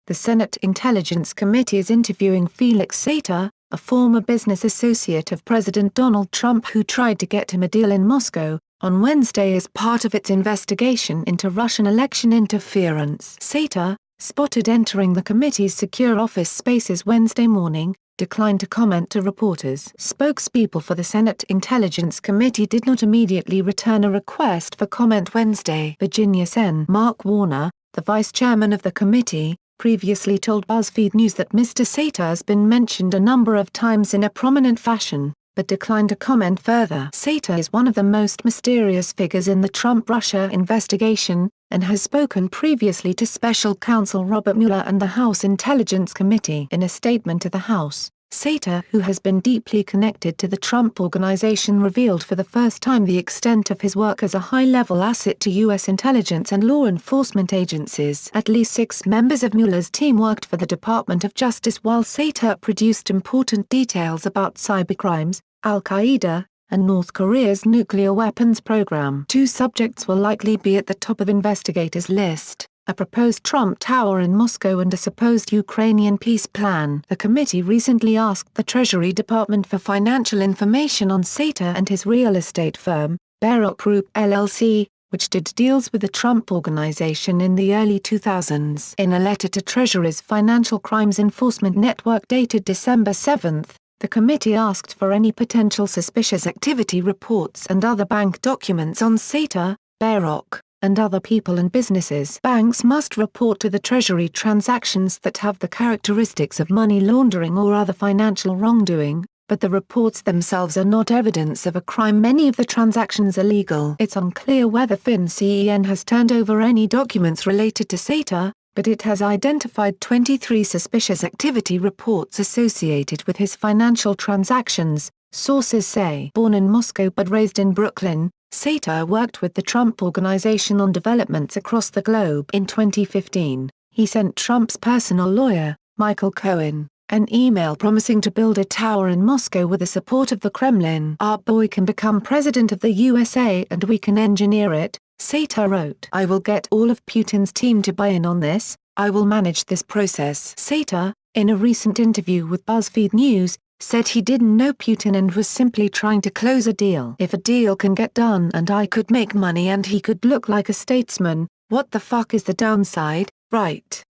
The Senate Intelligence Committee is interviewing Felix Sater, a former business associate of President Donald Trump who tried to get him a deal in Moscow, on Wednesday as part of its investigation into Russian election interference. Sater, spotted entering the committee's secure office spaces Wednesday morning, declined to comment to reporters. Spokespeople for the Senate Intelligence Committee did not immediately return a request for comment Wednesday. Virginia Sen. Mark Warner, the vice chairman of the committee, previously told BuzzFeed News that Mr. Sater has been mentioned a number of times in a prominent fashion, but declined to comment further. Sater is one of the most mysterious figures in the Trump-Russia investigation, and has spoken previously to Special Counsel Robert Mueller and the House Intelligence Committee. In a statement to the House, Sater, who has been deeply connected to the Trump Organization, revealed for the first time the extent of his work as a high-level asset to U.S. intelligence and law enforcement agencies. At least 6 members of Mueller's team worked for the Department of Justice while Sater produced important details about cybercrimes, Al-Qaeda, and North Korea's nuclear weapons program. 2 subjects will likely be at the top of investigators' list: a proposed Trump Tower in Moscow and a supposed Ukrainian peace plan. The committee recently asked the Treasury Department for financial information on Sater and his real estate firm, Bear Rock Group LLC, which did deals with the Trump Organization in the early 2000s. In a letter to Treasury's Financial Crimes Enforcement Network dated December 7, the committee asked for any potential suspicious activity reports and other bank documents on Sater, Bear Rock, and other people and businesses. Banks must report to the Treasury transactions that have the characteristics of money laundering or other financial wrongdoing, but the reports themselves are not evidence of a crime. Many of the transactions are legal. It's unclear whether FinCEN has turned over any documents related to Sater, but it has identified 23 suspicious activity reports associated with his financial transactions, sources say. Born in Moscow but raised in Brooklyn, Sater worked with the Trump Organization on developments across the globe. In 2015, he sent Trump's personal lawyer, Michael Cohen, an email promising to build a tower in Moscow with the support of the Kremlin. "Our boy can become president of the USA and we can engineer it," Sater wrote. "I will get all of Putin's team to buy in on this, I will manage this process." Sater, in a recent interview with BuzzFeed News, said he didn't know Putin and was simply trying to close a deal. "If a deal can get done and I could make money and he could look like a statesman, what the fuck is the downside, right?"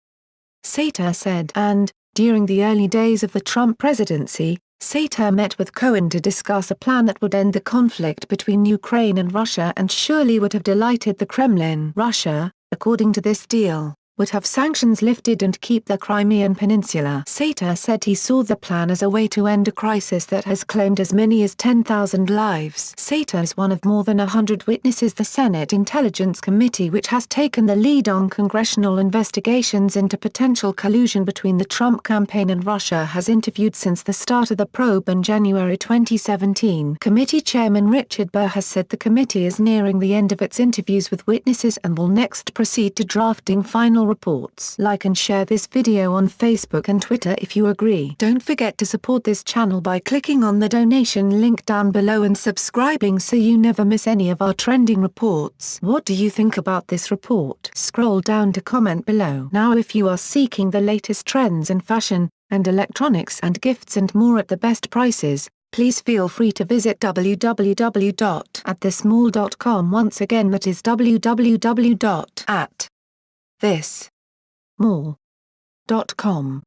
Sater said. And, during the early days of the Trump presidency, Sater met with Cohen to discuss a plan that would end the conflict between Ukraine and Russia and surely would have delighted the Kremlin. Russia, according to this deal, would have sanctions lifted and keep the Crimean Peninsula. Sater said he saw the plan as a way to end a crisis that has claimed as many as 10,000 lives. Sater is one of more than 100 witnesses the Senate Intelligence Committee, which has taken the lead on congressional investigations into potential collusion between the Trump campaign and Russia, has interviewed since the start of the probe in January 2017. Committee Chairman Richard Burr has said the committee is nearing the end of its interviews with witnesses and will next proceed to drafting final reports. Like and share this video on Facebook and Twitter if you agree. Don't forget to support this channel by clicking on the donation link down below and subscribing so you never miss any of our trending reports. What do you think about this report? Scroll down to comment below. Now, if you are seeking the latest trends in fashion, and electronics and gifts and more at the best prices, please feel free to visit www.atthismall.com. Once again, that is www.atthismall.com.